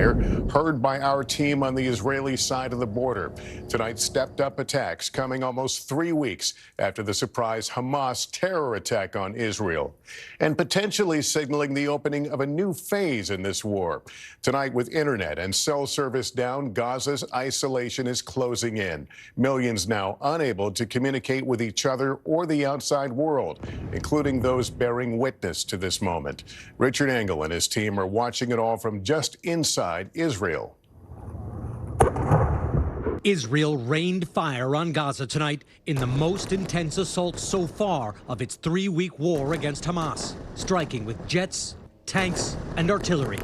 heard by our team on the Israeli side of the border. Tonight, stepped-up attacks coming almost 3 weeks after the surprise Hamas terror attack on Israel, and potentially signaling the opening of a new phase in this war. Tonight, with internet and cell service down, Gaza's isolation is closing in. Millions now unable to communicate with each other or the outside world, including those bearing witness to this moment. Richard Engel and his team are watching it all from just inside Israel. Israel rained fire on Gaza tonight in the most intense assault so far of its 3-week war against Hamas, striking with jets, tanks, and artillery.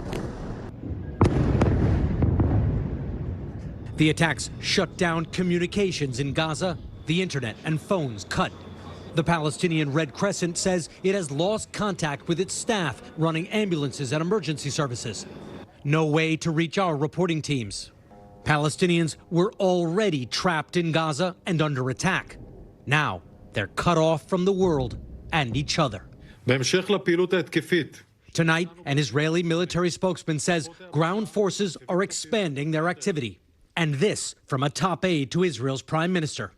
The attacks shut down communications in Gaza, the internet and phones cut. The Palestinian Red Crescent says it has lost contact with its staff running ambulances and emergency services. No way to reach our reporting teams. Palestinians were already trapped in Gaza and under attack. Now they're cut off from the world and each other. Tonight, an Israeli military spokesman says ground forces are expanding their activity. And this from a top aide to Israel's prime minister.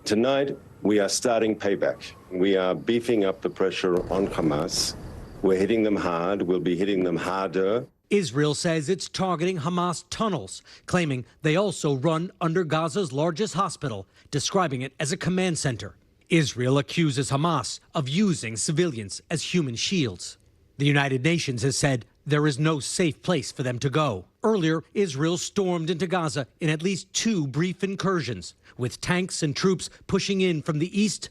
Tonight, we are starting payback. We are beefing up the pressure on Hamas. We're hitting them hard. We'll be hitting them harder. Israel says it's targeting Hamas tunnels, claiming they also run under Gaza's largest hospital, describing it as a command center. Israel accuses Hamas of using civilians as human shields. The United Nations has said there is no safe place for them to go. Earlier, Israel stormed into Gaza in at least 2 brief incursions, with tanks and troops pushing in from the east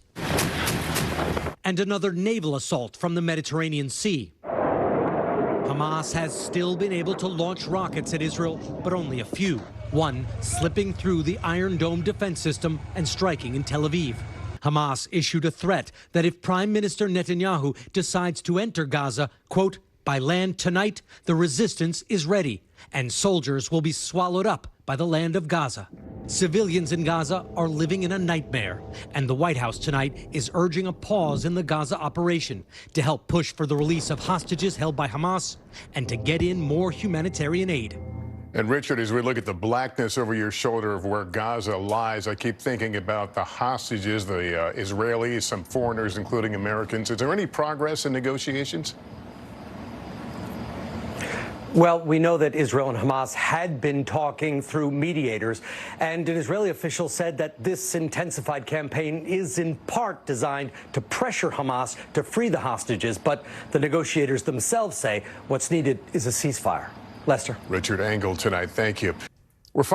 and another naval assault from the Mediterranean Sea. Hamas has still been able to launch rockets at Israel, but only a few. One slipping through the Iron Dome defense system and striking in Tel Aviv. Hamas issued a threat that if Prime Minister Netanyahu decides to enter Gaza, quote, by land tonight, the resistance is ready, and soldiers will be swallowed up by the land of Gaza. Civilians in Gaza are living in a nightmare, and the White House tonight is urging a pause in the Gaza operation to help push for the release of hostages held by Hamas and to get in more humanitarian aid. And Richard, as we look at the blackness over your shoulder of where Gaza lies, I keep thinking about the hostages, the Israelis, some foreigners, including Americans. Is there any progress in negotiations? Well, we know that Israel and Hamas had been talking through mediators, and an Israeli official said that this intensified campaign is in part designed to pressure Hamas to free the hostages. But the negotiators themselves say what's needed is a ceasefire. Lester. Richard Engel tonight. Thank you.